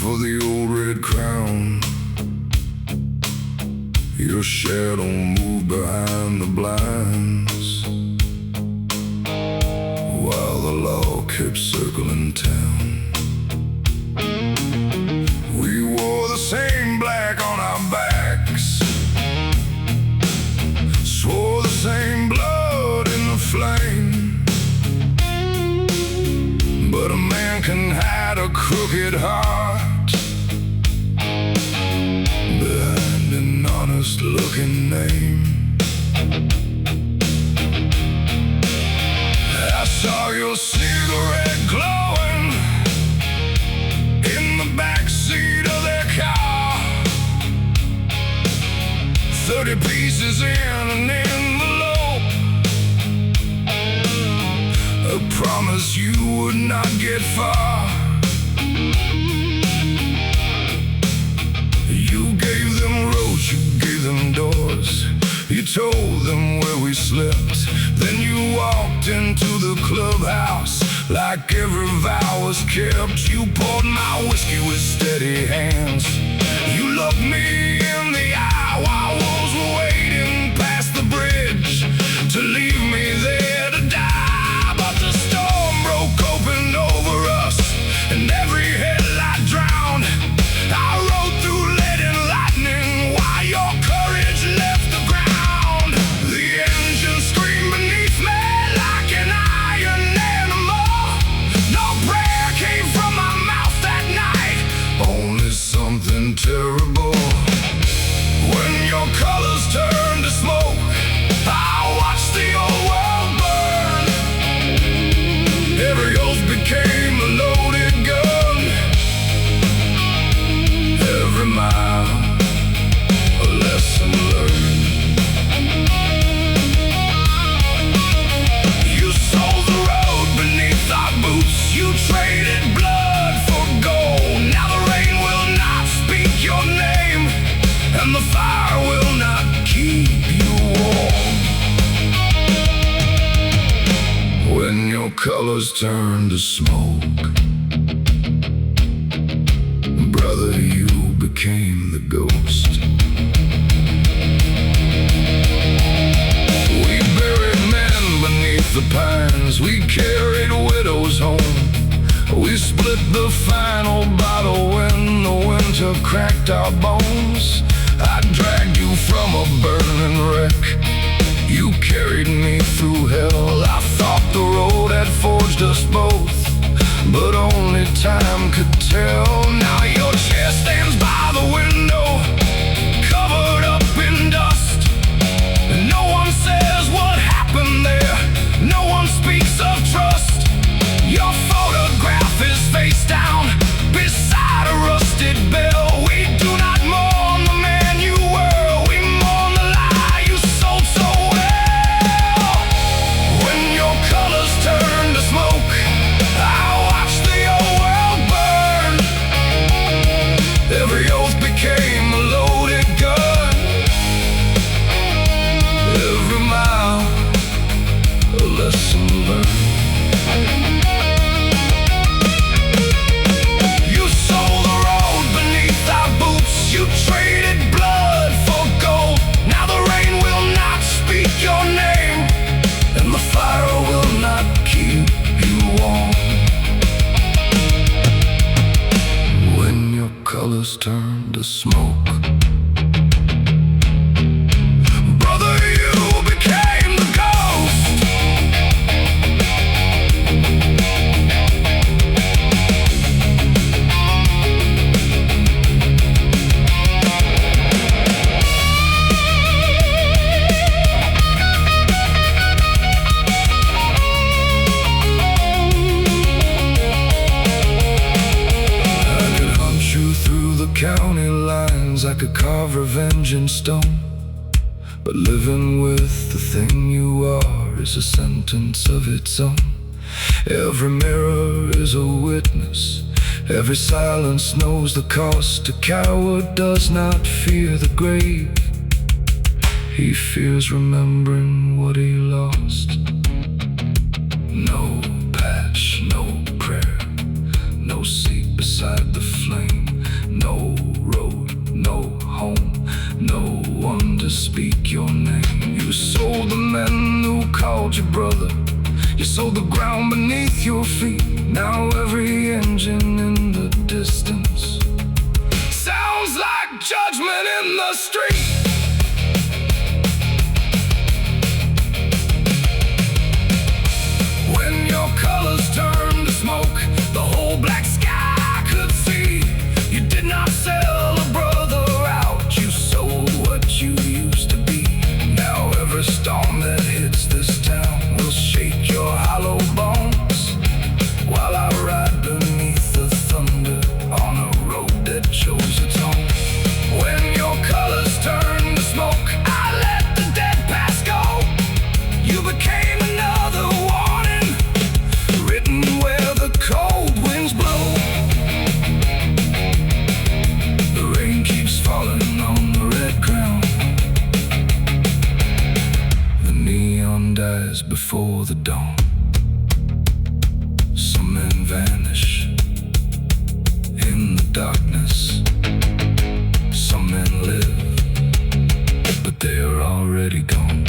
for the old red crown. Your shadow moved behind the blinds, while the law kept circling town. We wore the same black on our backs, swore the same blood in the flame. But a man can hide a crooked heart behind an honest-looking name. I saw your cigarette glowing in the backseat of their car, 30 pieces in an envelope, a promise you would not get far. You gave them roads, you gave them doors, you told them where we slept. Then you walked into the clubhouse like every vow was kept. You poured my whiskey with steady hands. You looked me in the eye while wolves were waiting past the bridge to leave me there to die. But the storm broke open over us and every headlight drowned. I rode through lead and lightning while your courage left the ground. The engine screamed beneath me like an iron animal. No prayer came from my mouth that night, only something terrible. When your colors turned to smoke, I watched the old world burn. Every oath became a loaded gun. Every mile a lesson learned. You sold the road beneath our boots. You traded blood for gold. Now the rain will not speak your name, and the fire will not keep you warm. When your colors turn to smoke, brother, you became the ghost. We buried men beneath the pines, we carried widows home. We split the final bottle when the winter cracked our bones. I dragged you from a burning wreck, you carried me through hell. I thought the road had forged us both, but only time could tell. Now your chair stands by the window, covered up in dust. No one says what happened there, no one speaks of trust. Your photograph is face down beside a rusted bell. We do not mourn the man you were, we mourn the lie you sold so well. When your colors turn to smoke, I watched the old world burn. Every oath became a loaded gun. Every mile a lesson learned. You sold the road beneath our boots. You traded blood for gold. Now the rain will not speak your name, and the fire will not keep you warm. When your colors turn to smoke, brother, you became the ghost. I could hunt you through the county lines, I could carve revenge in stone. But living with the thing you are is a sentence of its own. Every mirror is a witness, every silence knows the cost. A coward does not fear the grave, he fears remembering what he lost. No patch, no prayer, no seat beside the flame. So the ground beneath your feet, now every engine in the distance sounds like judgment in the street. When your colors turned to smoke, the whole black sky could see. You did not sell a brother out, you sold what you used to be. Now every storm that hits this town will shake your hollow bones, while I ride beneath the thunder on a road that chose its own. When your colors turned to smoke, I let the dead past go. You became another warning, written where the cold winds blow. The rain keeps falling on the red ground. The neon dies before the dawn. Some men vanish in the darkness. Some men live, but they are already gone.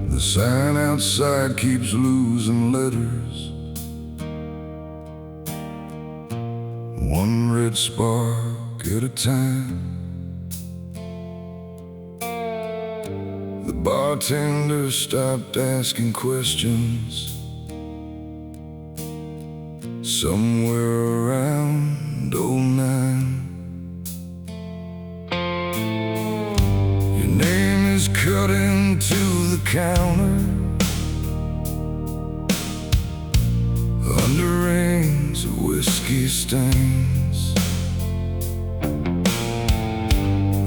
The sign outside keeps losing letters. One red spark at a time. The bartender stopped asking questions. Somewhere around 09. Your name is cut into the counter under rings of whiskey stains.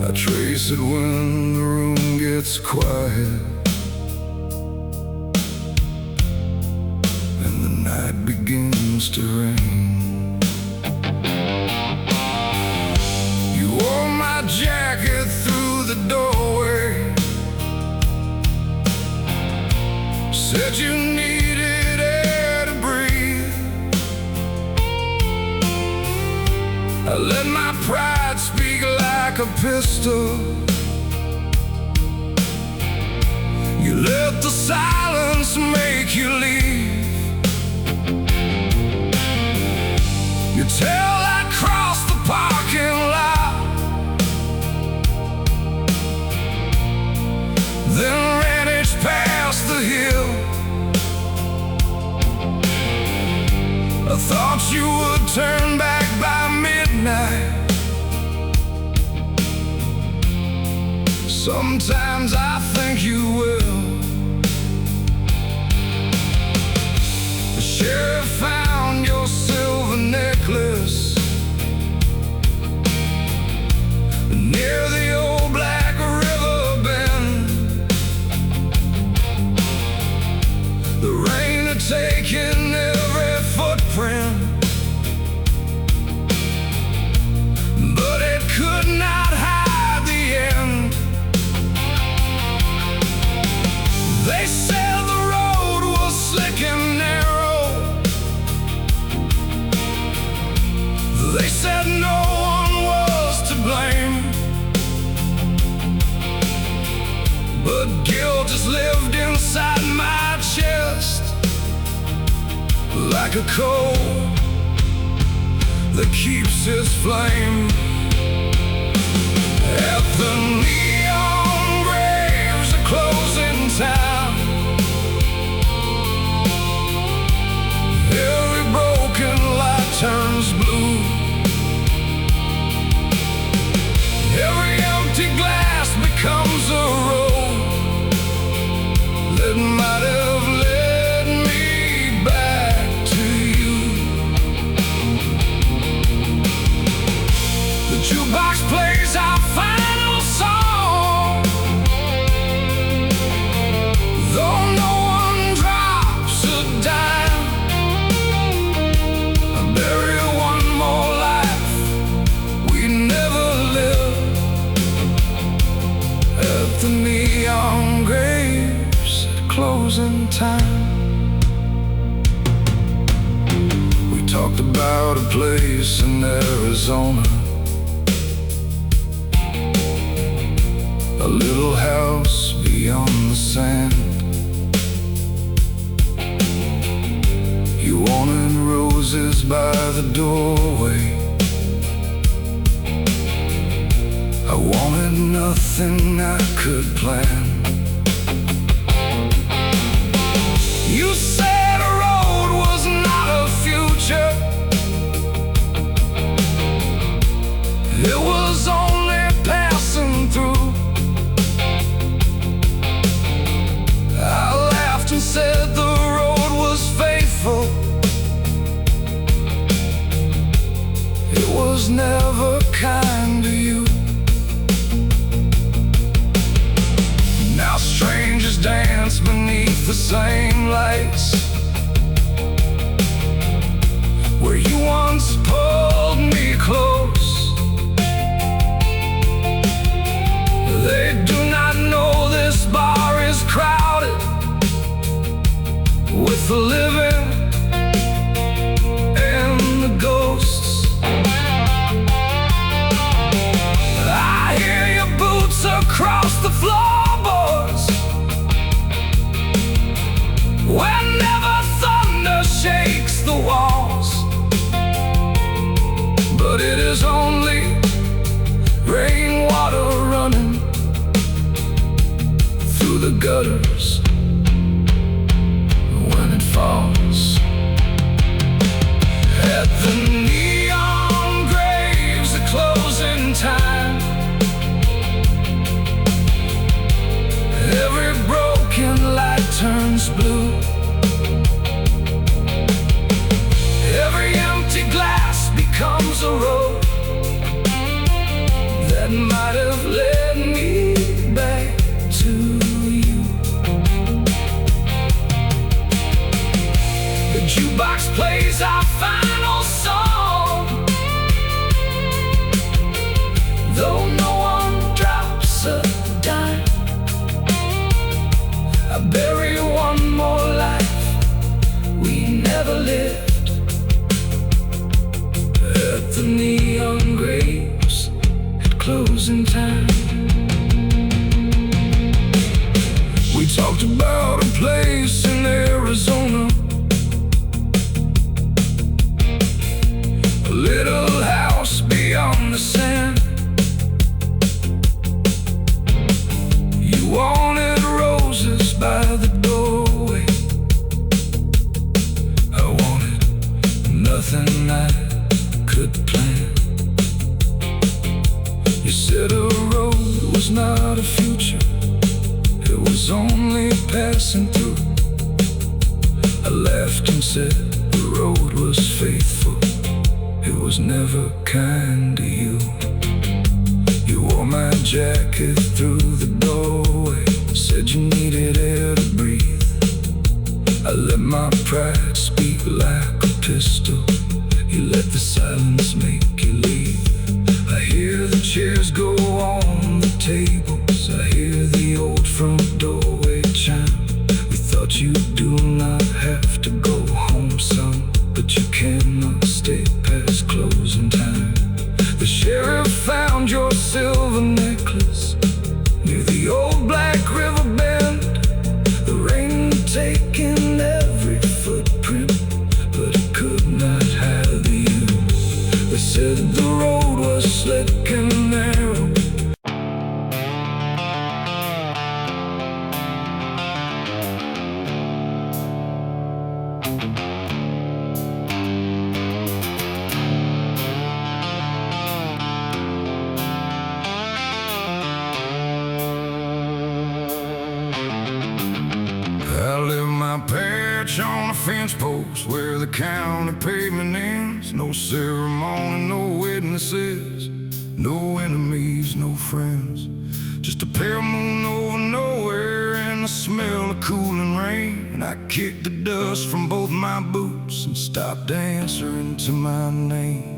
I trace it when the room gets quiet and the night begins to rain. You wore my jacket through the doorway, said you needed air to breathe. I let my pride speak like a pistol. You let the silence make you leave. You tell I crossed the parking lot, then ran it past the hill. I thought you would turn back by midnight. Sometimes I think you will. The sheriff found your silver necklace near the old black river bend. The rain had taken every footprint, but it could not hide the end. They said the road was slick and narrow. They said no one was to blame, but guilt has lived inside my chest like a coal that keeps its flame. At the neon graves are closing time. Every broken light turns blue. the neon graves at closing time. We talked about a place in Arizona, a little house beyond the sand. You wanted roses by the doorway. I wanted nothing I could plan. You said a road was not a future, it was only passing through. I laughed and said the road was faithful, it was never kind to you. Now strangers dance beneath the same lights where you once pulled me close. They do not know this bar is crowded with the living and the ghosts. I hear your boots across the floorboards whenever thunder shakes the walls. But it is only rainwater running through the gutters when it falls. At the neon graves at closing time, every broken light turns blue. Every empty glass becomes a road that might have led me back to you. The jukebox plays our final song, though no one drops a dime. I bury one more life we never lived at the neon graves at closing time. We talked about a place in Arizona, a little house beyond the sand. You wanted roses by the doorway. I wanted nothing I could plan. You said a road was not a future, it was only passing through. I laughed and said the road was faithful, it was never kind to you. You wore my jacket through the doorway, said you needed air to breathe. I let my pride speak like a pistol, you let the silence make you leave. I hear the chairs go on the tables, I hear the old front doorway chime. We thought you do not have to go home, son, but you cannot stay past closing time. The sheriff found your silver necklace near the old black river bend. The rain had taken every footprint, but it could not hide you. They said the road was slick and narrow. I left my patch on a fence post where the county pavement ends. No ceremony, no witnesses, no enemies, no friends. Just a pale moon over nowhere and the smell of cooling rain. And I kicked the dust from both my boots and stopped answering to my name.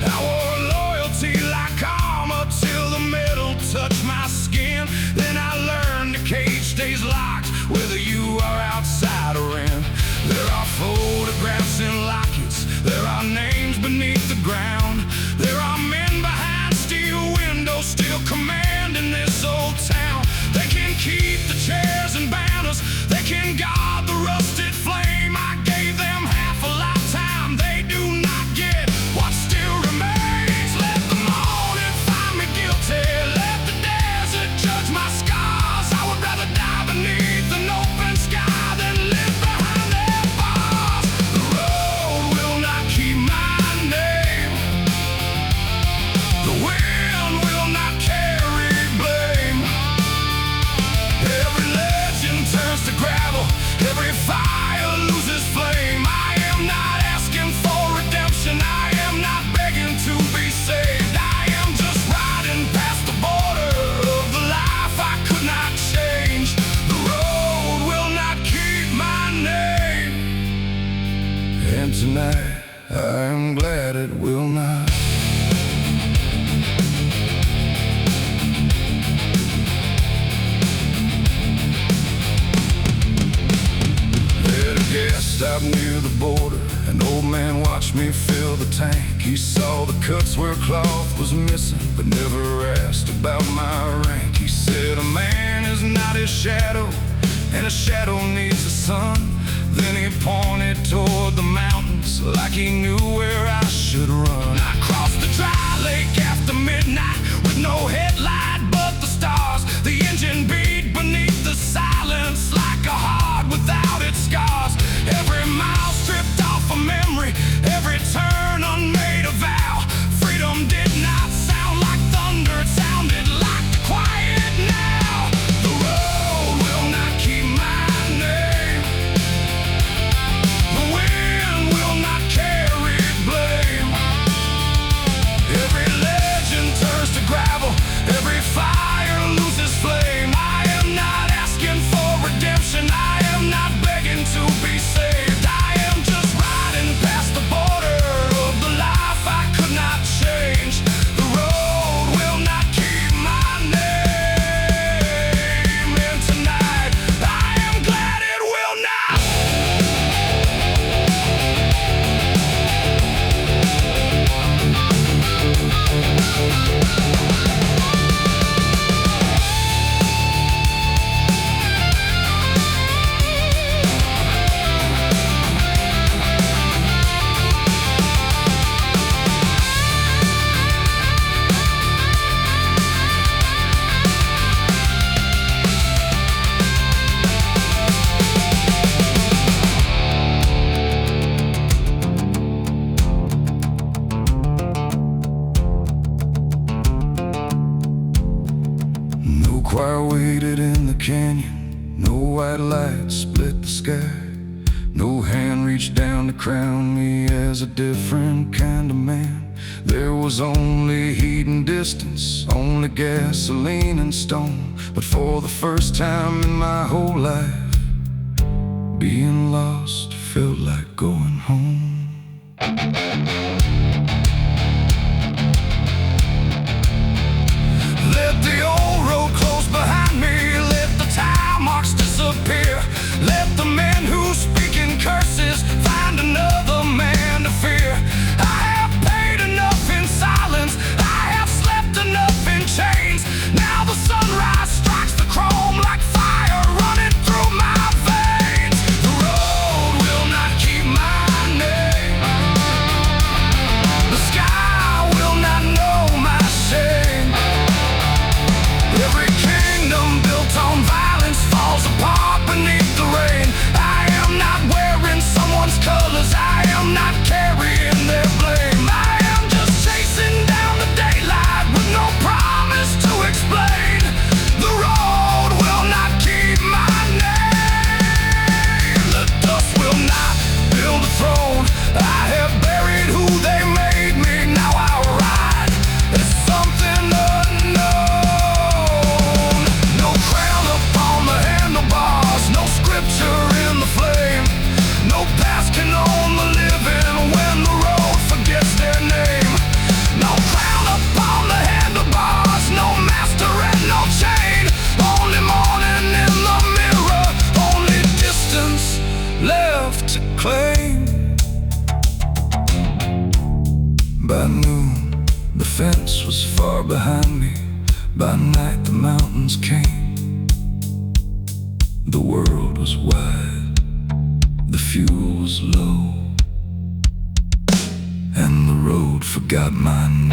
I wore loyalty like armor till the metal touched my skin. Then I learned the cage stays locked whether you are outside or in. There are photographs in lockets, there are names beneath the ground. There are men behind steel windows still commanding this old town. They can keep the chairs and banners, they can guard the rusted flame. I gave them half a lifetime, they do not get what still remains. Let the morning find me guilty, let the desert judge my scars. I would rather die beneath an open sky than live behind their bars. The road will not keep my name, the wind will not carry blame. Every legend turns to gravel, every fire loses flame. I am not asking for redemption, I am not begging to be saved. I am just riding past the border of the life I could not change. The road will not keep my name, and tonight I am glad it will not. Stop near the border, an old man watched me fill the tank. He saw the cuts where cloth was missing, but never asked about my rank. He said a man is not his shadow, and a shadow needs a sun. Then he pointed toward the mountains like he knew where I should run. I crossed the dry lake after midnight with no headlight but the stars. The engine beat beneath the silence like a heart without its scars. Every mile stripped off a memory, every turn unmade a vow. Freedom did not sound like thunder, it sounded like the quiet now. The road will not keep my name, the wind will not carry blame. Every legend turns to gravel, every fire loses flame. I am not asking for redemption, I am not begging to be saved. I am just riding past the border of the life I could not change. The road will not keep my name, and tonight I am glad it will not. No choir waited in the canyon, no white light split the sky. No hand reached down to crown me as a different kind of man. There was only heat and distance, only gasoline and stone. But for the first time in my whole life, being lost felt like going home. Let the old road close behind me, let the tire marks disappear. Let the men who speak in curses find another man to fear. I have paid enough in silence, I have slept enough in chains. Now the sunrise strikes the chrome like fire running through my veins. The road will not keep my name, behind me. By night the mountains came. The world was wide, the fuel was low, and the road forgot my name.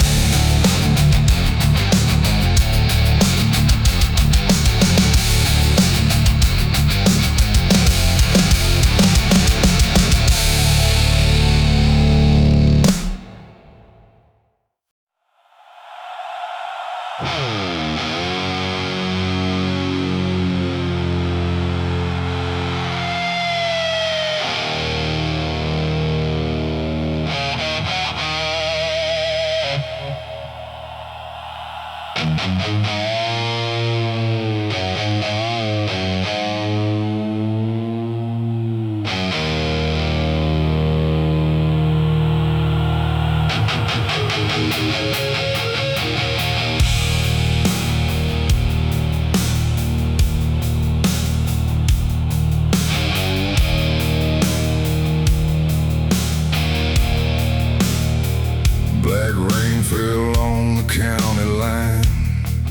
Black rain fell on the county line,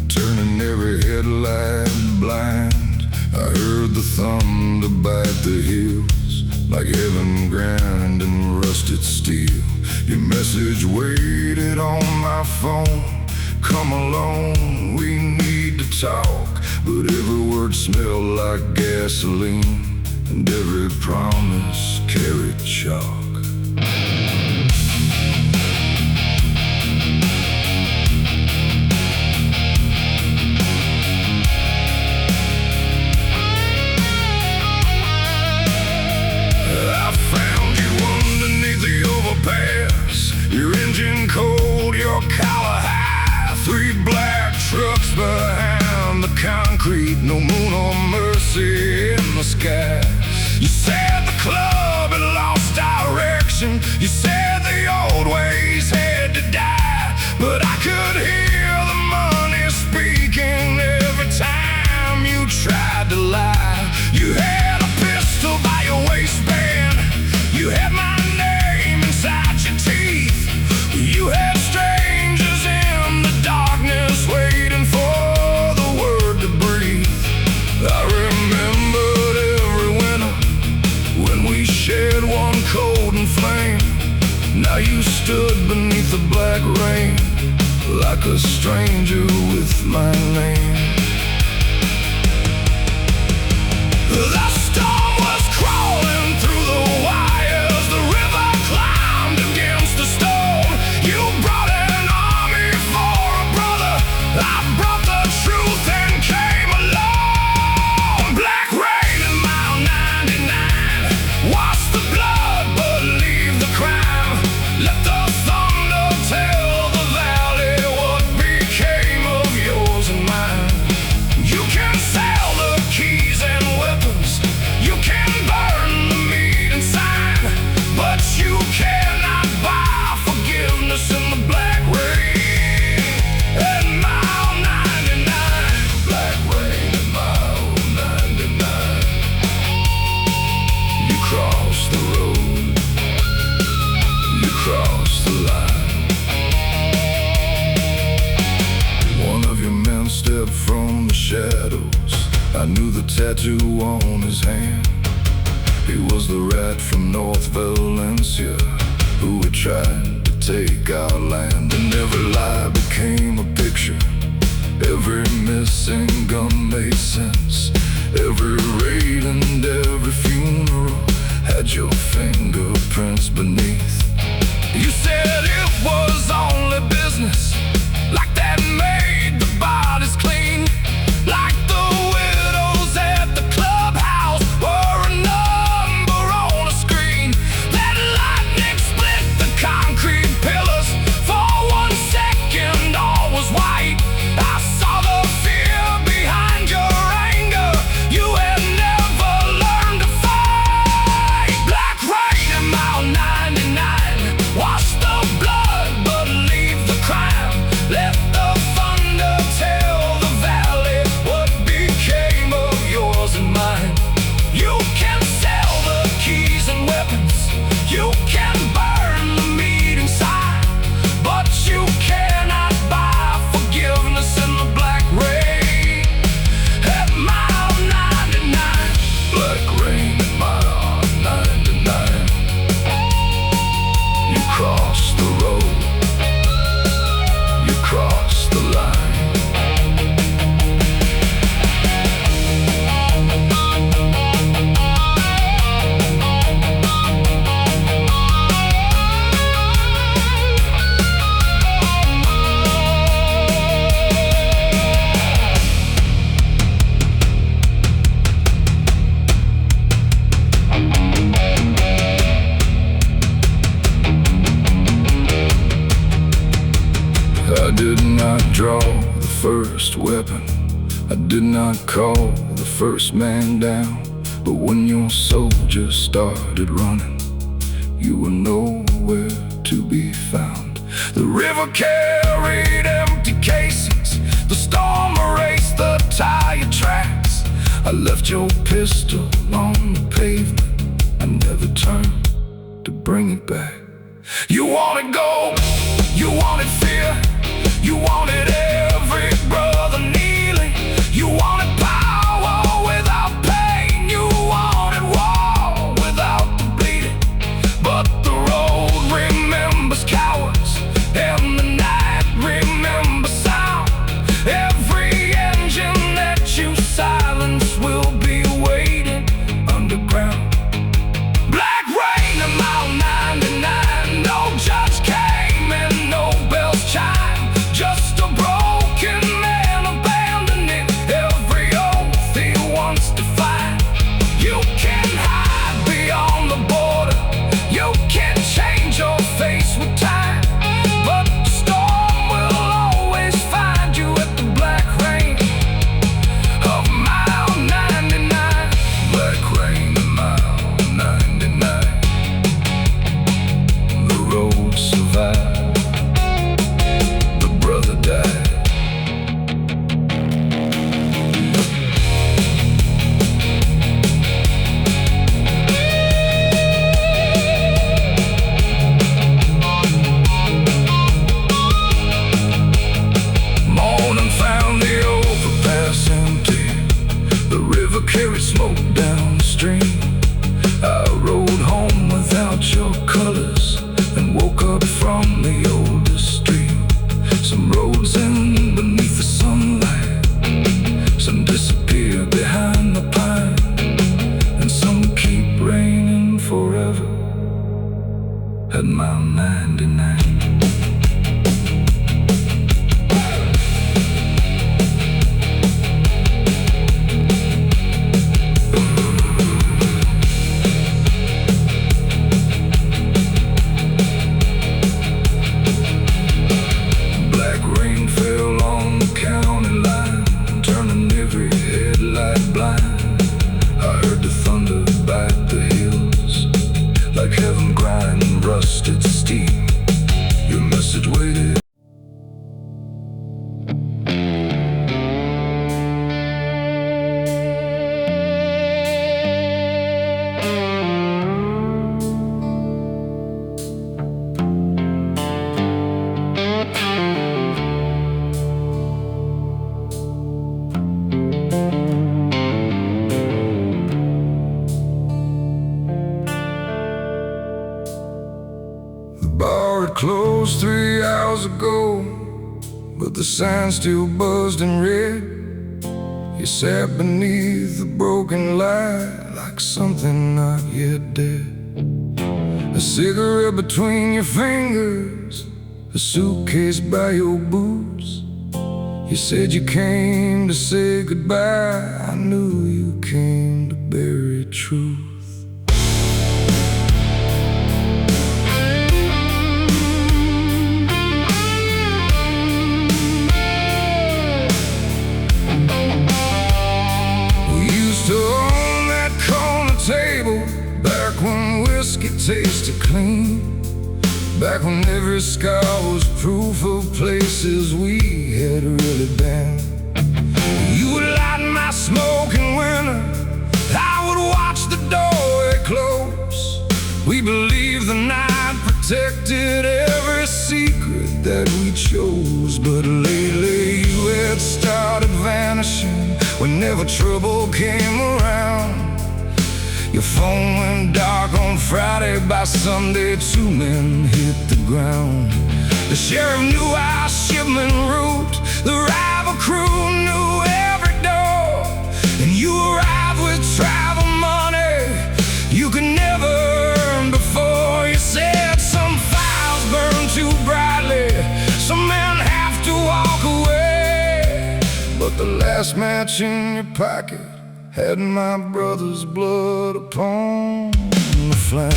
turning every headlight blind. I heard the thunder bite the hills, like heaven grinding rusted steel. Your message waited on my phone. Come along, we need to talk. But every word smelled like gasoline, and every promise carried chalk. Your engine cold, your collar high. 3 black trucks behind the concrete. No moon or mercy in the sky. You said the club had lost direction. You said the old ways had to die. But I could hear the money speaking every time you tried to lie. You had a pistol by your waistband. You had my name inside your teeth. You had strangers in the darkness waiting for the word to breathe. I remembered every winter when we shared one cold and flame. Now you stood beneath the black rain, like a stranger with my name. The storm was crawling through the wires. The river climbed against the stone. You brought an army for a brother. I brought the truth and came along. Black rain in mile 99. Wash the blood but leave the crime. Let the thunder tell the valley what became of yours and mine. You can sell the keys and weapons. You can burn the meat and sign, but you cannot buy forgiveness in the black rain at mile 99. Black rain at mile 99. You crossed the road. You crossed the line. One of your men stepped from the shadows. I knew the tattoo on his hand. He was the rat from North Valencia who had tried to take our land. And every lie became a picture. Every missing gun made sense. Every raid and every funeral had your fingerprints beneath. You said it was only business, like that made the bodies clean. Like the widows at the clubhouse were a number on a screen. That lightning split the concrete pillars. For 1 second all was white. I saw the fear behind your anger. You had never learned to fight. Black rain in mile 99. first weapon. I did not call the first man down, but when your soldiers started running, you were nowhere to be found. The river carried empty cases, the storm erased the tire tracks. I left your pistol on the pavement, I never turned to bring it back. You wanted gold, you wanted fear, you wanted every brother kneeling. You wanted power without pain, you wanted war without the bleeding. But the road remembers cowards, and the night remembers sound. Every engine that you silence will be waiting underground. Black rain in mile 99, no judge came and no bells chime. Just a broken man abandoning every oath he wants to find. You can hide beyond the border, you can change your face with time, but the storm will always find you at the black rain of mile 99. Black rain of mile 99. The road survived, the brother died. Morning found the overpass empty, the river carried smoke downstream. I rode home without your colors and woke up from the oldest stream. Some roads end beneath the sunlight, some disappear behind the pine, and some keep raining forever at mile 99. Black rain fell on the county line, turning every headlight blind. I heard the thunder bite the hills, like heaven grind rusted steel. Your message waited. The bar had closed 3 hours ago, but the sign still buzzed in red. You sat beneath the broken light like something not yet dead. A cigarette between your fingers, a suitcase by your boots. You said you came to say goodbye, I knew you came to bury truth. To own that corner table, back when whiskey tasted clean, back when every scar was proof of places we had really been. You would light my smoke in winter, I would watch the doorway close. We believed the night protected every secret that we chose. But lately you had started vanishing whenever trouble came around. Your phone went dark on Friday, by Sunday 2 men hit the ground. The sheriff knew our shipment route, the rival crew knew every door. And you arrived with travel money you could never earn before. You said some fires burn too brightly, some men have to walk away. But the last match in your pocket had my brother's blood upon the flame.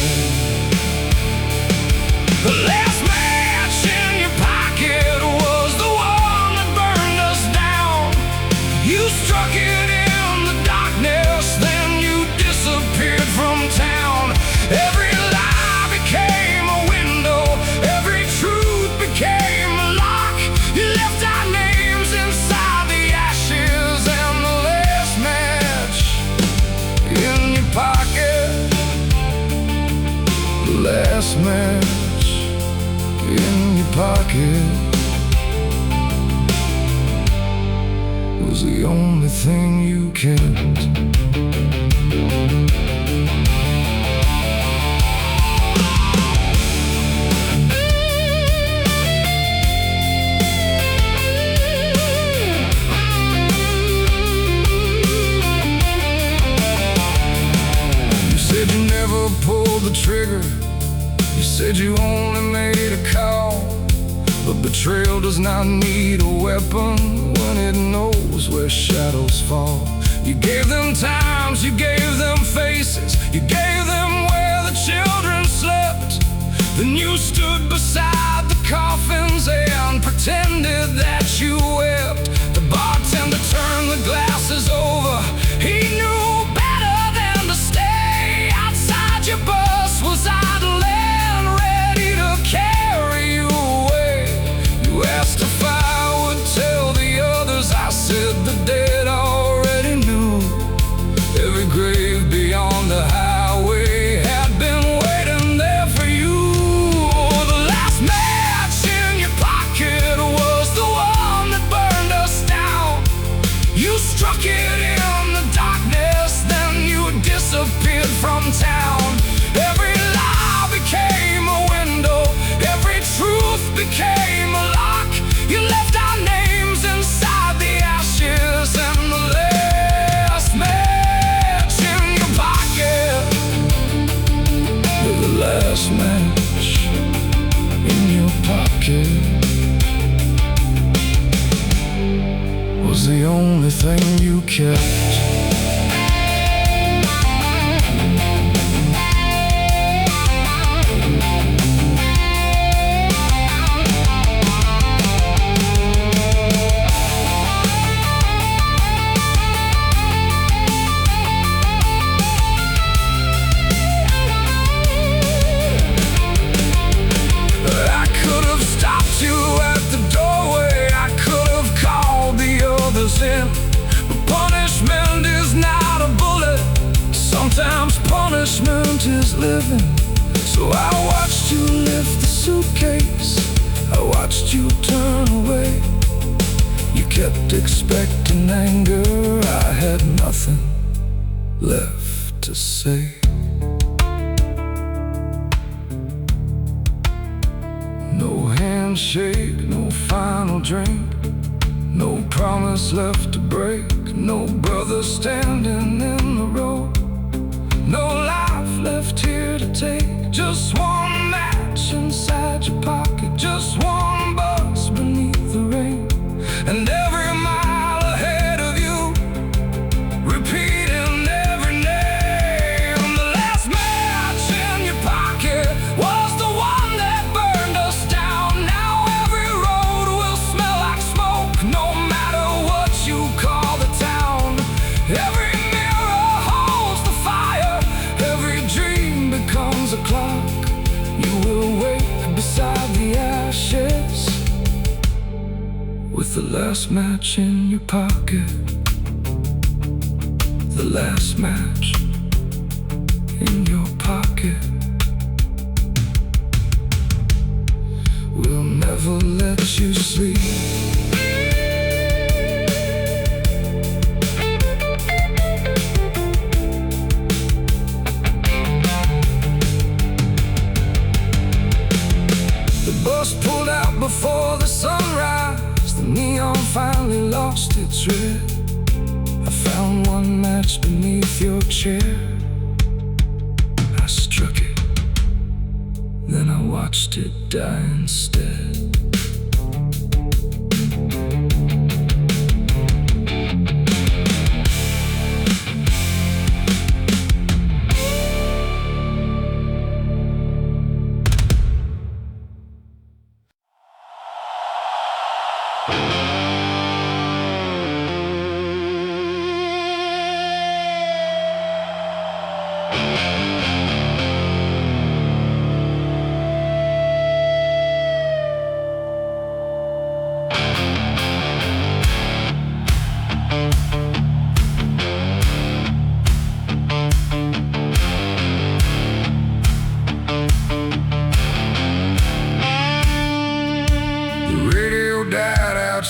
The last match in your pocket was the one that burned us down. was the only thing you kept. You said you never pulled the trigger. You said you only made a call. But betrayal does not need a weapon when it knows where shadows fall. You gave them times, you gave them faces, you gave them where the children slept. Then you stood beside the coffins and pretended that you wept. The bartender turned the glasses over. He knew better than to stay outside your bus. Was idling, ready to carry you away. You asked if I would tell the others. I said the dead already knew. Every grave beyond the highway had been waiting there for you. The last match in your pocket was the one that burned us down. You struck it in the darkness, then you disappeared from town. Every lie became a window, every truth became a lock. You left our names inside the ashes, and the last match in your pocket, the last match in your pocket was the only thing you kept. But punishment is not a bullet. Sometimes punishment is living. So I watched you lift the suitcase, I watched you turn away. You kept expecting anger, I had nothing left to say. No handshake, no final drink, no promise left to break, no brother standing in the road, no life left here to take. Just one match inside your pocket, just one bus beneath the rain, and every mile ahead of you, repeating every name. The last match in your pocket was the one that burned us down. Now every road will smell like smoke, no matter what you call the town. Every mirror holds the fire, every dream becomes a clock. You will wake beside the ashes with the last match in your pocket, the last match in your pocket. We'll never let you sleep. The bus pulled out before the sunrise. The neon finally lost its red. I found one match beneath your chair. I struck it, then I watched it die instead.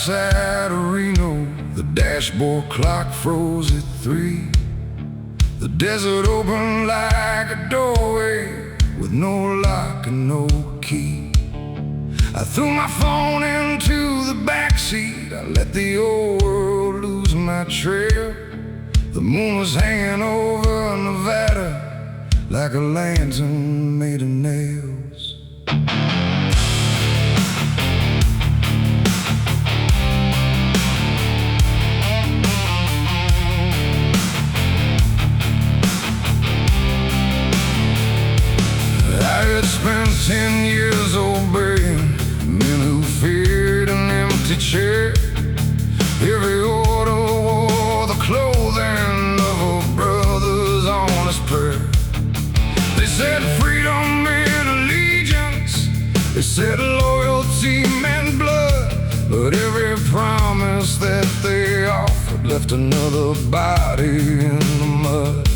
outside of Reno, the dashboard clock froze at 3. The desert opened like a doorway with no lock and no key. I threw my phone into the backseat. I let the old world lose my trail. The moon was hanging over Nevada like a lantern made of nails. I had spent 10 years obeying men who feared an empty chair. Every order wore the clothing of a brother's honest prayer. They said freedom meant allegiance, they said loyalty meant blood, but every promise that they offered left another body in the mud.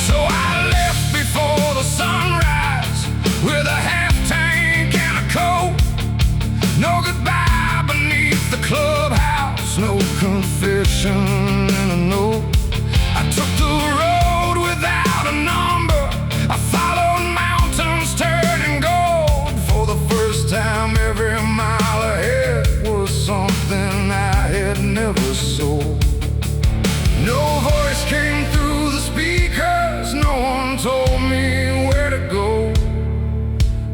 So I left before the sunrise with a half-tank and a coat. No goodbye beneath the clubhouse, no confession and a note. I took the road without a number. I followed mountains turning gold. For the first time, every mile ahead was something I had never sold. No voice came through the speakers, no one told me where to go.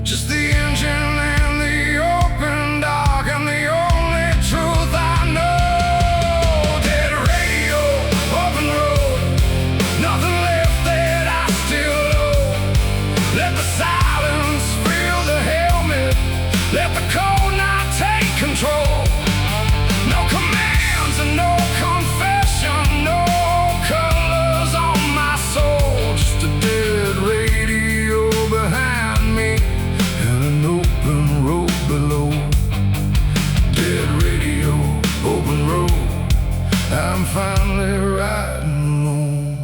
Just the engine and the open dock and the only truth I know. Dead radio, open road, nothing left that I still owe. Let the silence fill the helmet, let the cold not take control. No commands and no confession, no colors on my soul. Just a dead radio behind me and an open road below. Dead radio, open road, I'm finally riding alone.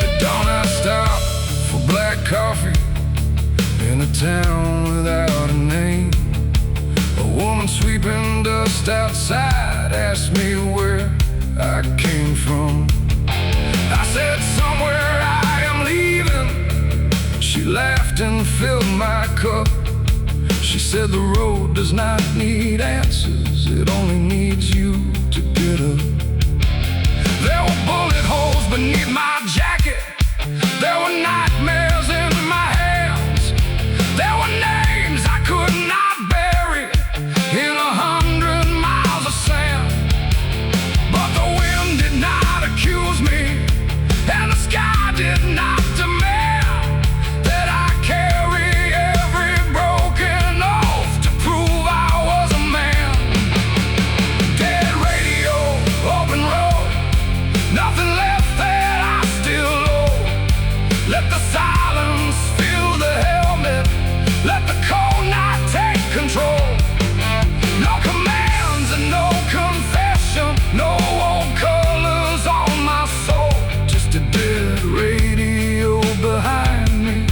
At dawn I stopped for black coffee in a town without a name. A woman sweeping dust outside asked me where I came from. I said somewhere I am leaving. She laughed and filled my cup. She said the road does not need answers, it only needs you to get up. There were bullet holes beneath my jacket. There were nightmares in my hands. There were names I could not bury in 100 miles of sand. But the wind did not accuse me, and the sky did not demand that I carry every broken oath to prove I was a man. Dead radio, open road, nothing left that I still owe. Let the silence fill the helmet, let the cold not take control. No commands and no confession, no old colors on my soul. Just a dead radio behind me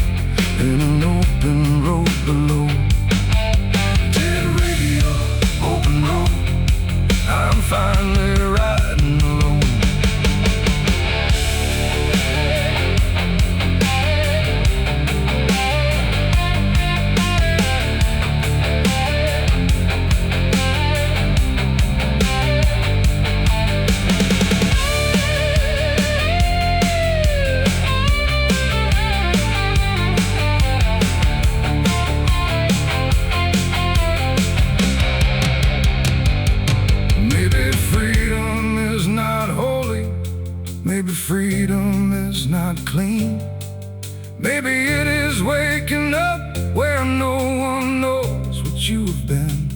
and an open road below. Dead radio, open road, I'm finally riding alone. Maybe freedom is not holy, maybe freedom is not clean. Maybe it is waking up where no one knows what you have been.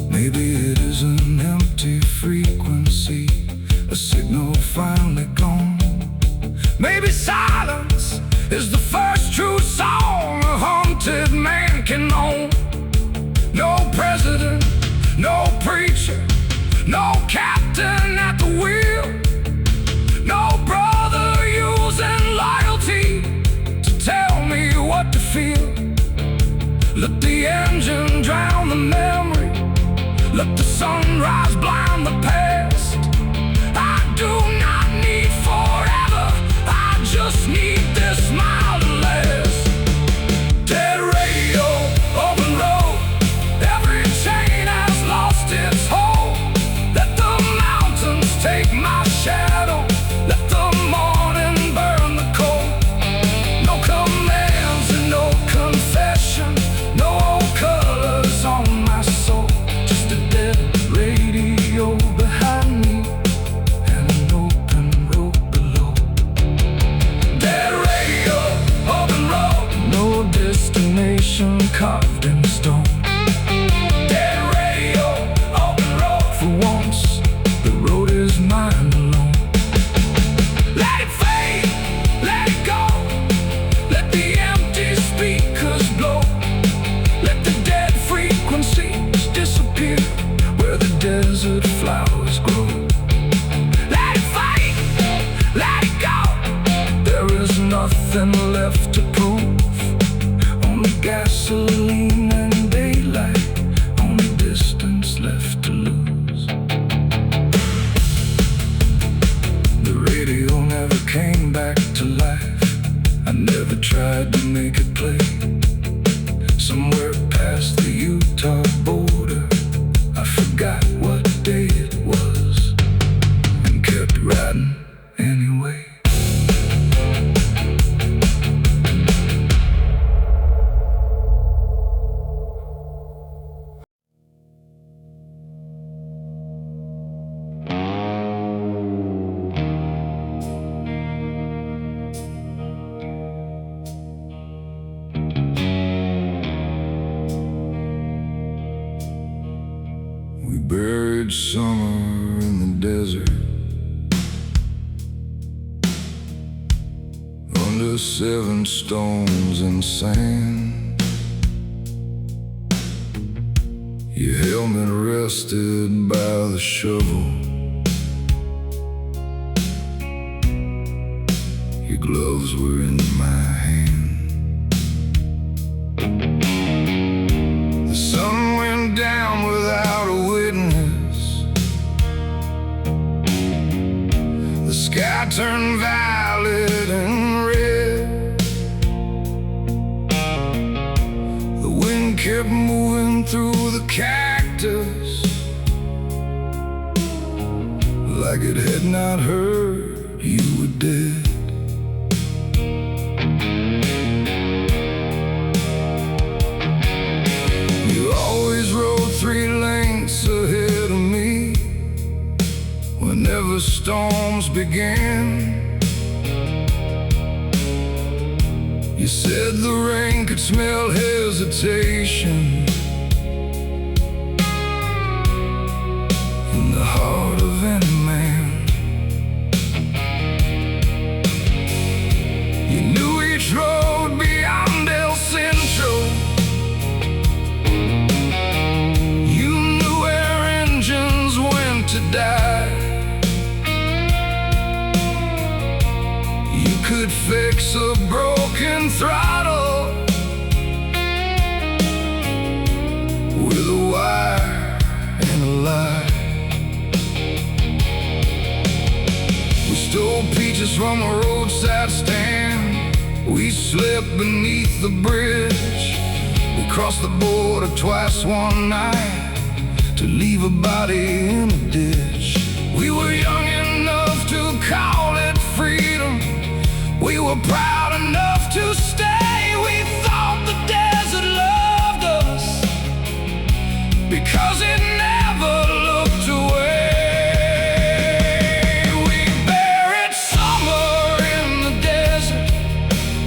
Maybe it is an empty frequency, a signal finally gone. Maybe silence is the first true song a haunted man can know. No president, no preacher, no captain at the wheel. shadow, let the morning burn the coal. No commands and no confession, no colors on my soul. Just a dead radio behind me and an open road below. Dead radio, open road, no destination carved in stone. Dead radio, open road, for once the road is mine alone. Let it fade, let it go, let the empty speakers blow. Let the dead frequencies disappear where the desert flowers grow. Let it fade, let it go, there is nothing left to prove. Only gasoline and daylight, only distance left to lose. The radio never came back to life. I never tried to make it play. Somewhere past the Utah border, I forgot what day it was and kept riding anyway. We buried summer in the desert, under 7 stones and sand. Your helmet rested by the shovel, your gloves were in my hand. The sun went down without a witness. The sky turned violet and red. The wind kept moving through the cactus like it had not heard you were dead. You always rode 3 lengths ahead of me whenever storms began. You said the rain could smell hesitation in the heart of any man. You knew each road beyond El Centro. You knew where engines went to die. You could fix a broken throttle with a wire and a lie. We stole peaches from a roadside stand. We slept beneath the bridge. We crossed the border twice one night to leave a body in a ditch. We were young enough to call it freedom. We were proud enough to stay. We thought the desert loved us because it never looked away. We buried summer in the desert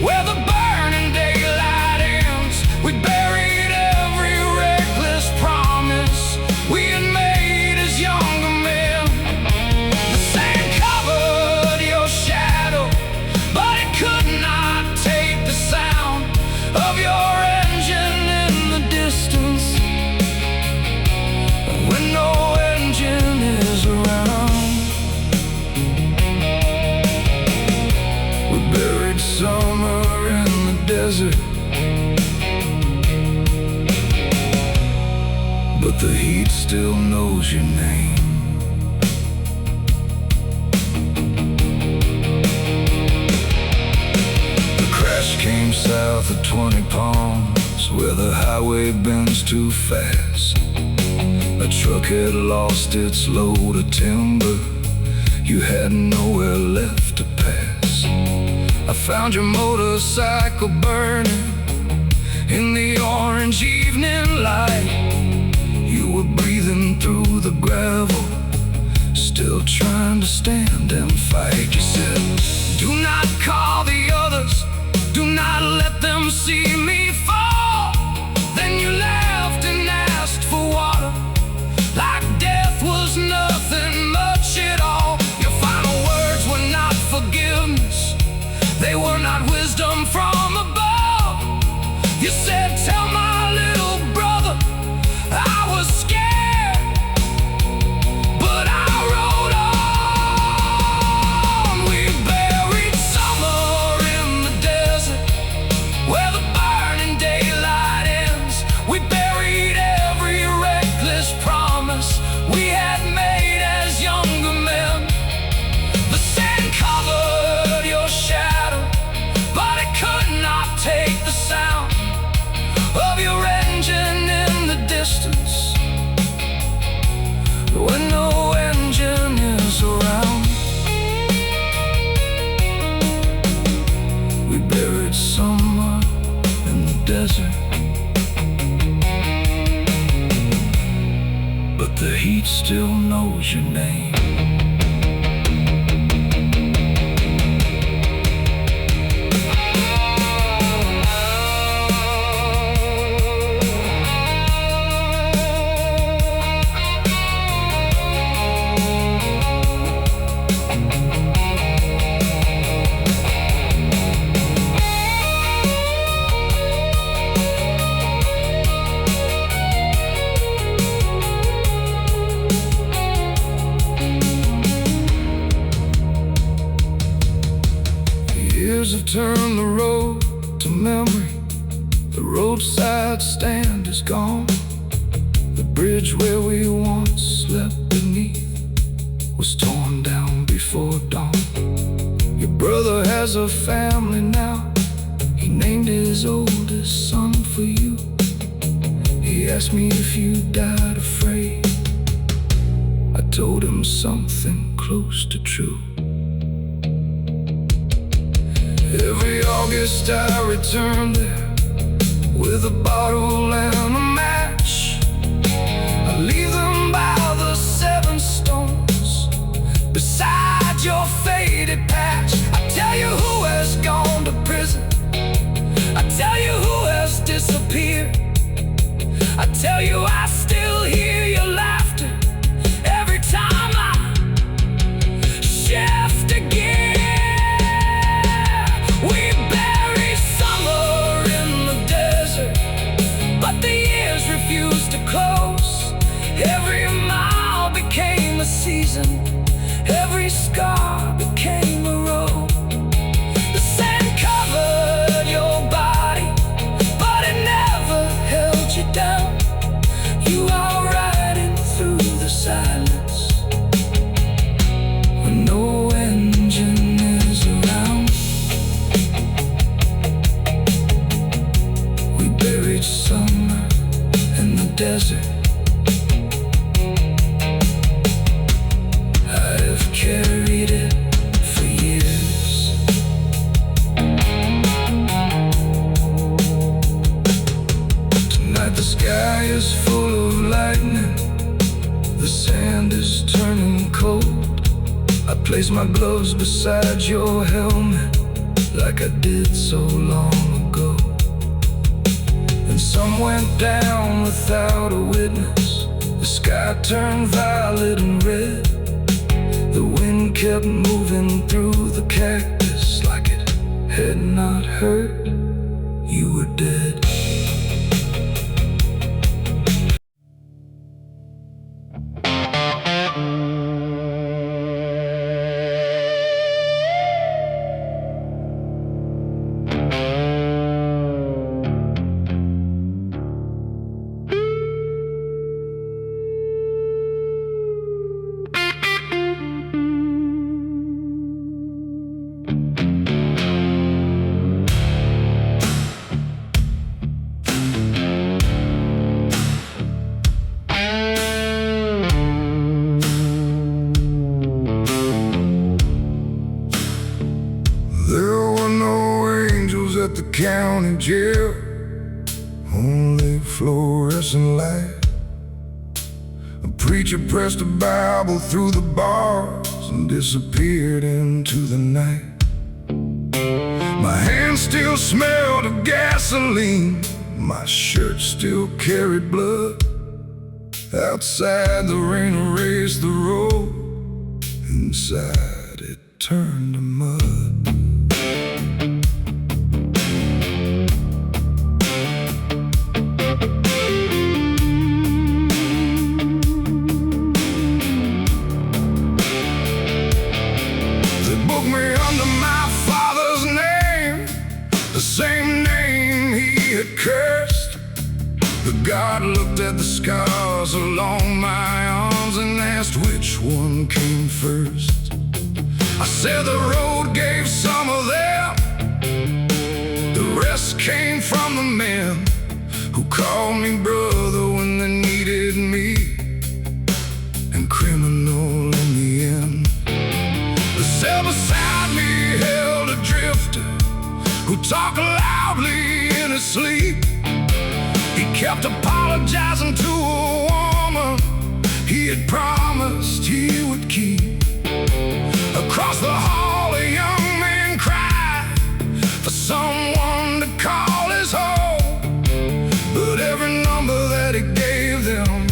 where the burning daylight ends. We buried every reckless promise we had made as younger men. The sand covered your shadow, but it could not take the sound of your engine in the distance. When no engine is around, we buried summer in the desert, but the heat still knows your name. Came south of 20 Palms, where the highway bends too fast. A truck had lost its load of timber. You had nowhere left to pass. I found your motorcycle burning in the orange evening light. You were breathing through the gravel, still trying to stand and fight. You said, do not call the others, do not let them see me fall. Then you laughed and asked for water, like death was nothing much at all. Your final words were not forgiveness, they were not wisdom from above. You said, tell my little brother I was scared, but I rode on. We buried summer in the desert, where the burning daylight ends. We buried every reckless promise we had made as younger men. The sand covered your shadow, but it could not take the sound of your engine in the distance. When no engine is around, we buried summer in the desert, but the heat still knows your name. Years have turned the road to memory. The roadside stand is gone. The bridge where we once slept beneath was torn down before dawn. Your brother has a family now. He named his oldest son for you. He asked me if you died afraid. I told him something close to true. Every August I return there with a bottle and a match. I leave them by the 7 stones beside your faded patch. I tell you who has gone to prison, I tell you who has disappeared. I tell you I still hear your laughter every time I shift a gear. We buried summer in the desert, but the years refused to close. Every mile became a season, every scar became a road. The sand covered your body, but it never held you down. You are riding through the silence when no engine is around. We buried summer in the desert. I have carried it for years. Tonight the sky is full of lightning, the sand is turning cold. I place my gloves beside your helmet like I did so long ago. And some went down without a witness. The sky turned violet and red. The wind kept moving through the cactus like it had not heard you were dead. county jail, only fluorescent light. A preacher pressed a Bible through the bars and disappeared into the night. My hands still smelled of gasoline, my shirt still carried blood. Outside the rain erased the road, inside it turned to mud. They booked me under my father's name, the same name he had cursed. The God looked at the scars along my arms and asked which one came first. I said the road gave some of them, the rest came from the men who called me brother when they needed me, and criminal in the end. The cell beside me held a drifter who talked loudly in his sleep. He kept apologizing to a woman he had promised he would keep. Across the hall a young man cried for someone to call his home, but every number that he gave them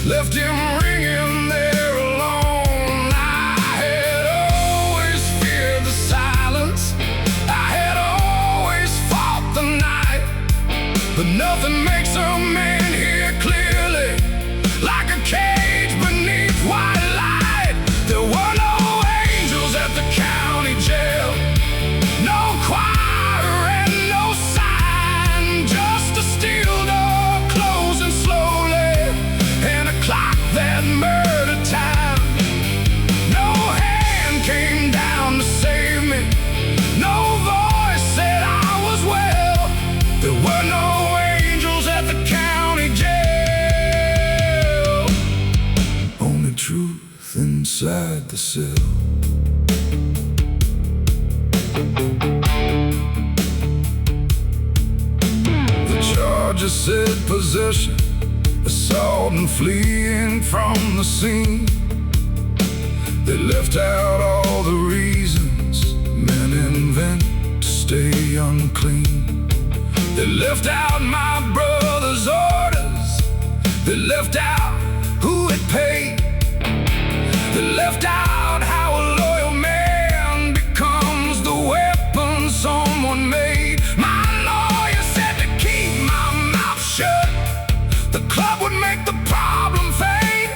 left him ringing there alone. I had always feared the silence, I had always fought the night, but nothing makes a man hear clearly like a cage beneath white light. There were no angels at the county jail, no choir and no sign, just a steel door closing slowly and a clock that murdered time. No hand came down to save me, no voice said I was well. There were no angels at the county jail, only truth inside the cell. The charges said possession, assault and fleeing from the scene. They left out all the reasons men invent to stay unclean. They left out my brother's orders, they left out who had paid, they left out how a loyal man becomes the weapon someone made. My lawyer said to keep my mouth shut, the club would make the problem fade,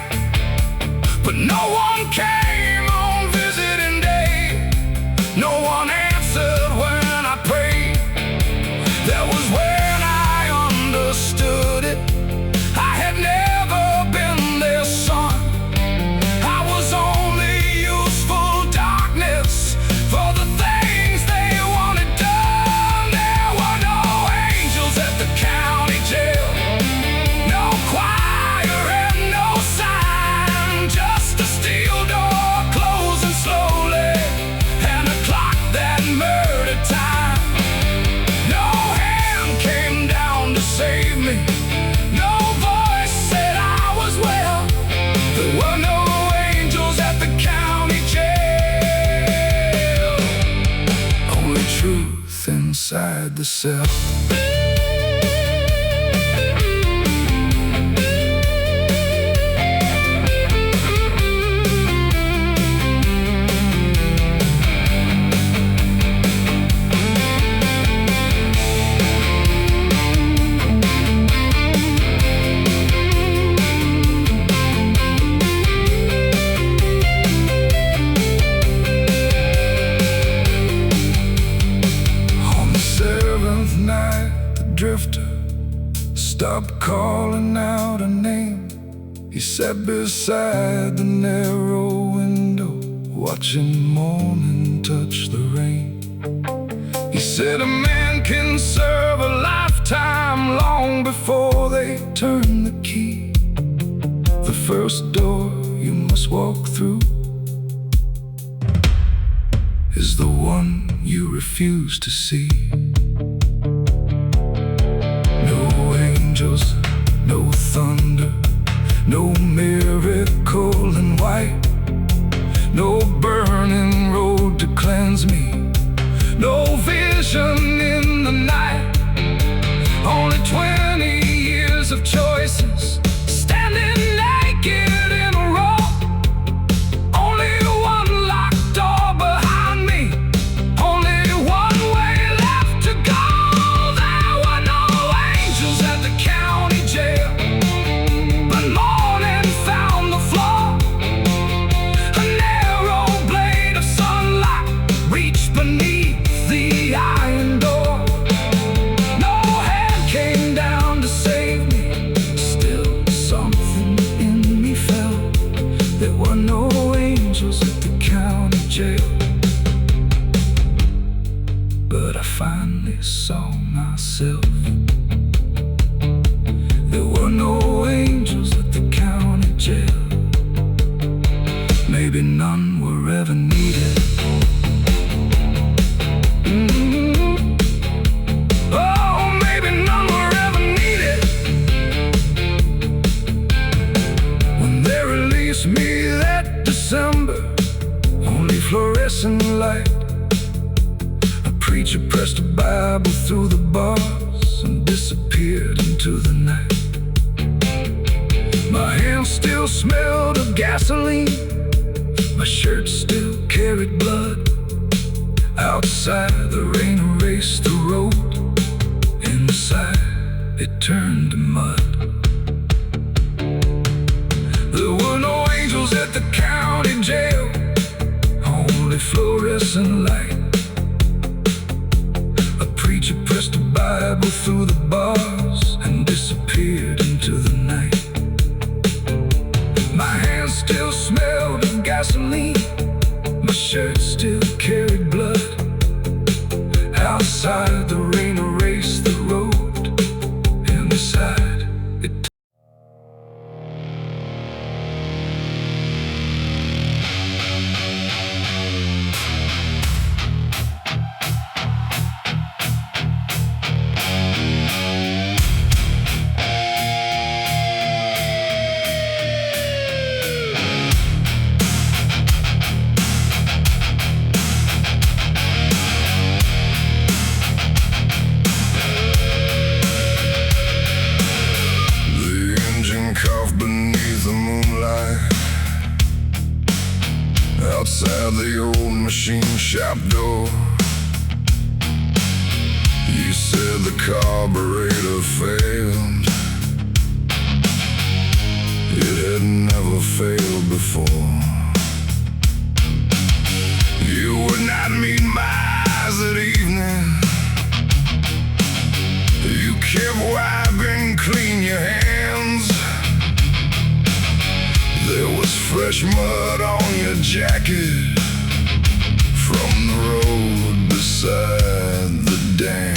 but no one came on visiting day, no one answered when I prayed. That was when I understood it, I had never been their son, I was only useful darkness for the things they wanted done. There were no angels at the county jail, no choir and no sign, just a steel door closing slowly and a clock that murdered time. No hand came down to save me, no voice said I was well. There were no angels at the county jail, only truth inside the cell. On the seventh night, the drifter stopped calling out her name. He sat beside the narrow window, watching morning touch the rain. He said a man can serve a lifetime long before they turn the key. The first door you must walk through is the one you refuse to see. angels, no thunder, no miracle in white, no burning road to cleanse me, no vision in the night. Only 20 years of choices, standing naked in a row. Only one locked door behind me, only one way left to go. There were no angels at the county jail, but morning found the floor. A narrow blade of sunlight reached beneath the iron door. No hand came down to save me, still something in me felt. There were no angels at the county jail, but I finally saw myself. There were no angels at the county jail. Maybe none were ever needed. Oh, maybe none were ever needed. When they released me that December, only fluorescent light. A preacher pressed a Bible through the bars and disappeared into the night. My hands still smelled of gasoline, my shirt still carried blood. Outside, the rain erased the road. Inside, it turned to mud. There were no angels at the county jail, only fluorescent light. A preacher pressed a Bible through the bars and disappeared into the night. My hands still smelled of gasoline, my shirt still carried blood. Outside, the rain erased the road. Inside, it outside the old machine shop door. You said the carburetor failed. It had never failed before. You would not meet my eyes that evening. You kept wiping clean your hands. There was fresh mud on your jacket from the road beside the dam.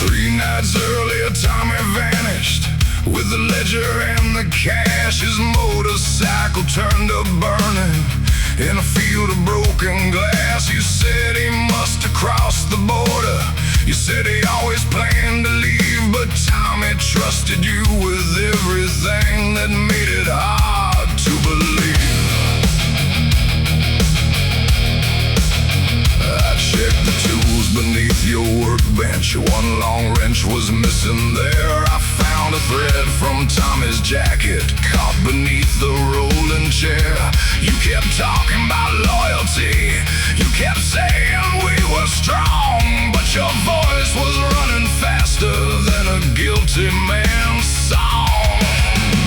Three nights earlier, Tommy vanished with the ledger and the cash. His motorcycle turned to burning in a field of broken glass. You said he must have crossed the border. You said he always planned to leave, but Tommy trusted you with everything that made it hard to believe. I checked the tools beneath your workbench. One long wrench was missing there. I found a thread from Tommy's jacket caught beneath the rolling chair. You kept talking about loyalty. You kept saying we were strong, but your voice was running faster than a guilty man's song.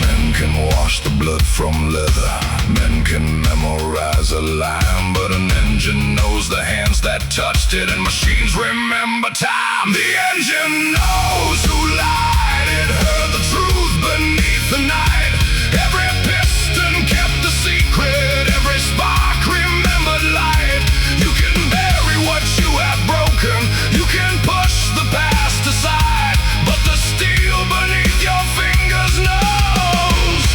Men can wash the blood from leather, men can memorize a line, but an engine knows the hands that touched it, and machines remember time. The engine knows who lied. It heard the truth beneath the night. Every piston kept the secret, every spark remembered light. You can bury what you have broken, you can push the past aside, but the steel beneath your fingers knows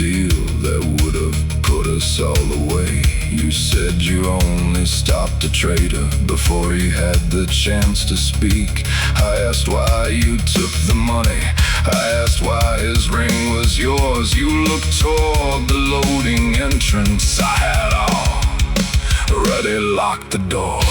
deal that would have put us all away. You said you only stopped a traitor before you had the chance to speak. I asked why you took the money, I asked why his ring was yours. You looked toward the loading entrance. I had already locked the doors.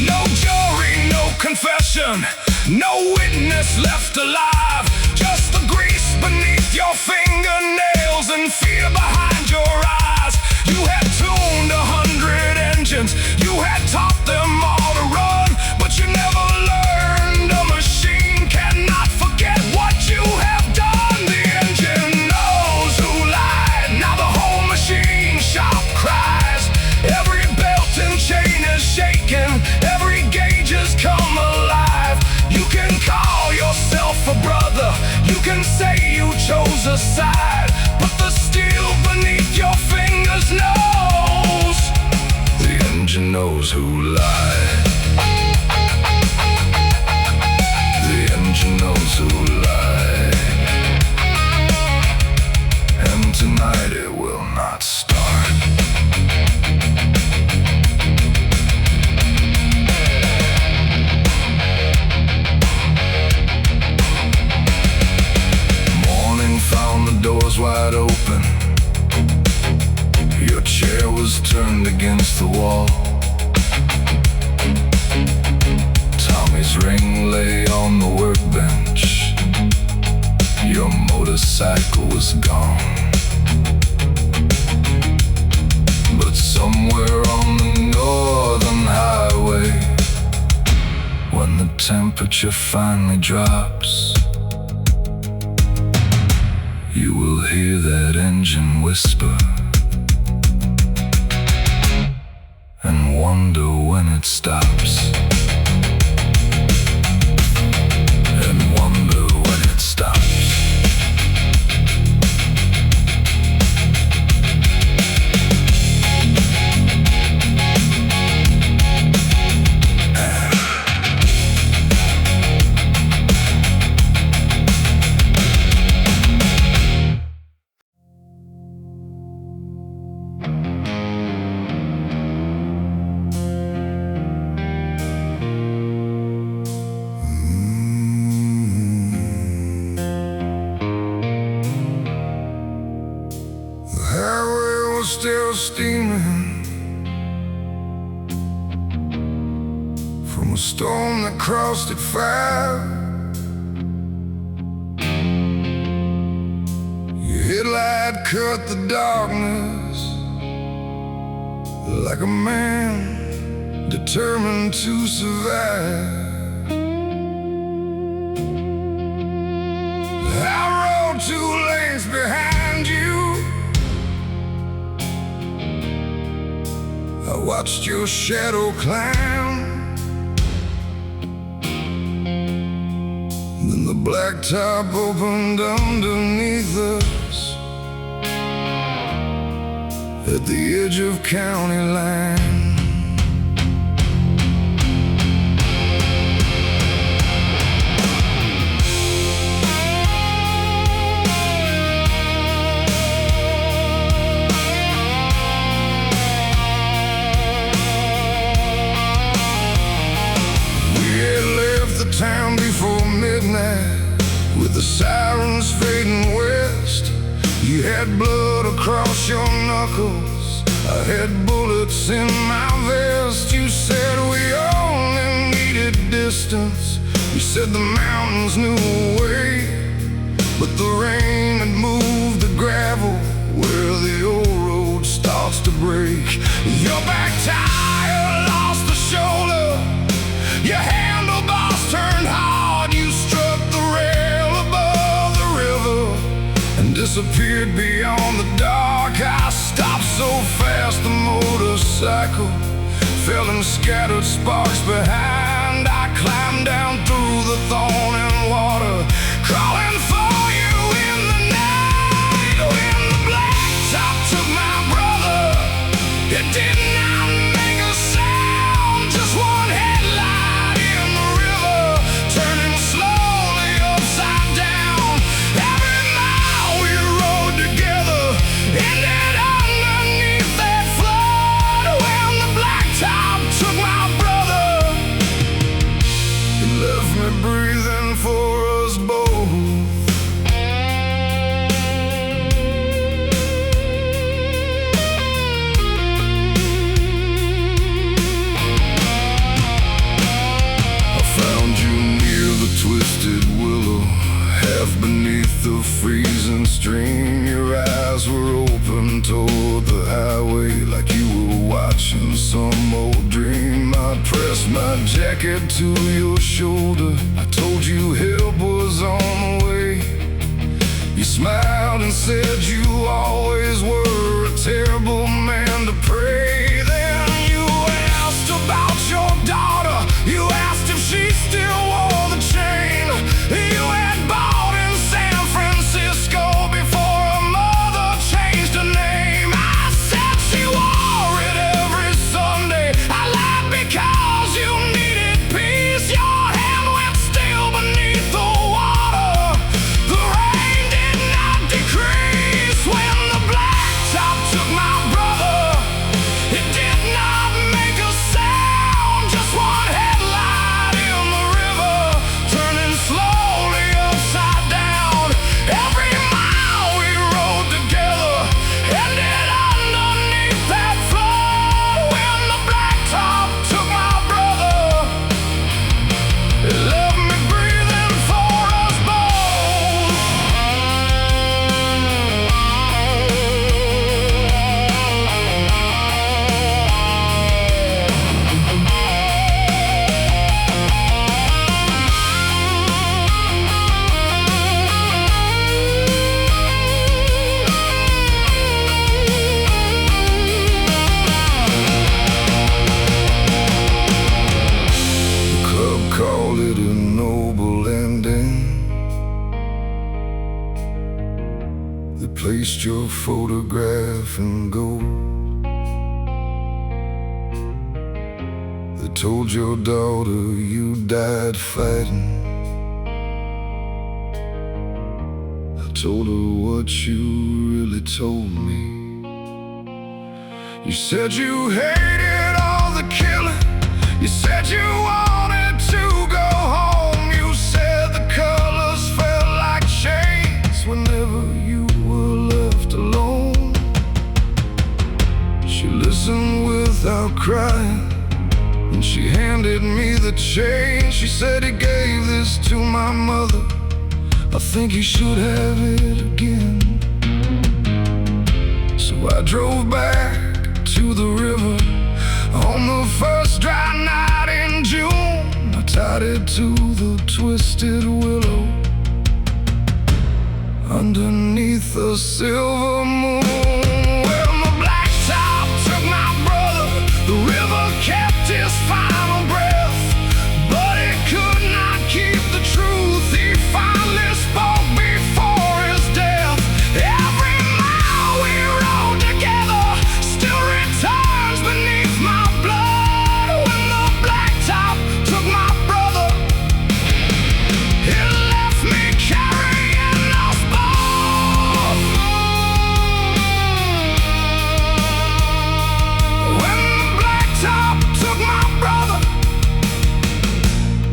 No jury, no confession, no witness left alive. Just the grease beneath your fingernails and fear behind your eyes. You had tuned 100 engines, you had taught them all to run, but you never learned a machine cannot forget what you have done. The engine knows who lied, now the whole machine shop cries. Every belt and chain is shaking, every gauge has come alive. You can call yourself a brother, you can say you chose a side, but the steel beneath your fingers knows. The engine knows who lied. The engine knows who lied. And tonight it will not start. Found the doors wide open. Your chair was turned against the wall. Tommy's ring lay on the workbench. Your motorcycle was gone. But somewhere on the northern highway, when the temperature finally drops, you will hear that engine whisper and wonder when it stops. And wonder when it stops. Still steaming from a storm that crossed it fast. Your headlight cut the darkness like a man determined to survive. I rode 2 lanes behind you. I watched your shadow climb. Then the blacktop opened underneath us at the edge of county line. Town before midnight, with the sirens fading west. You had blood across your knuckles, I had bullets in my vest. You said we only needed distance, you said the mountains knew a way, but the rain had moved the gravel where the old road starts to break. Your back tire lost the shoulder, your handlebars turned hard, you struck the rail above the river and disappeared beyond the dark. I stopped so fast the motorcycle fell and scattered sparks behind. I climbed down through the thorn and water, crawling for you in the night. When the blacktop took my brother, it did not make a sound, just one headlight in the river, turning slowly upside freezing stream. Your eyes were open toward the highway, like you were watching some old dream. I pressed my jacket to your shoulder. I told you help was on the way. You smiled and said you always were a terrible man to pray. Then you asked about your daughter. You asked if she still wore the chain you had bought in San Francisco before her mother changed her name. I said she wore it every Sunday. I lied because you needed peace. Your hand went still beneath the water. The rain did not decrease when the blacktop took my brother. It did not make a sound, just one headlight in the river, turning slowly upside down. Every mile we rode together ended underneath that flood. When the blacktop took my brother, it left me breathing for us both. The club called it a noble ending. They placed your photograph in gold. They told your daughter you died fighting. I told her what you really told me. You said you hated all the killing. You said you wanted to go home. You said the colors felt like chains whenever you were left alone. She listened without crying, and she handed me the chain. She said he gave this to my mother. I think he should have it again. So I drove back to the river on the first dry night in June. I tied it to the twisted willow underneath the silver moon. When the blacktop took my brother, the river kept his final breath, but it could not keep the truth. He finally spoke before his death. Every mile we rode together still returns beneath my blood. When the blacktop took my brother, it left me carrying us both. When the blacktop took my brother,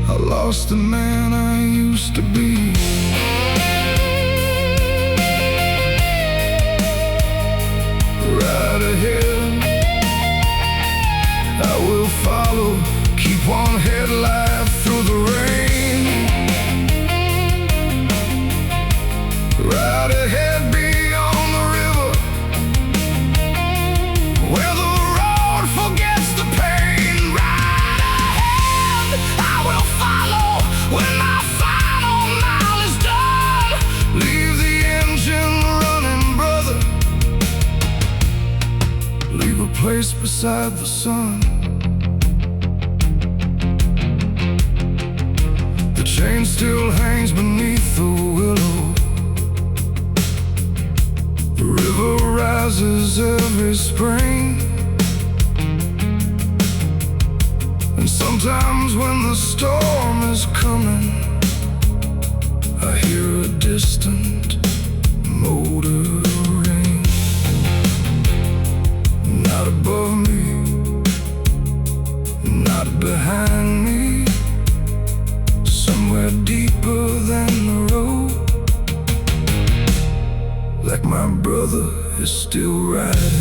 I lost the man I used to be. Right ahead, I will follow. Keep one headlight through the rain. Right ahead beyond the river, where the road forgets the pain. Right ahead, I will follow when my final mile is done. Leave the engine running, brother. Leave a place beside the sun. The chain still hangs beneath the willow. The river rises every spring, and sometimes when the storm is coming, I hear a distant motor ring. Not above me, not behind me, somewhere deeper than the road, like my brother is still riding.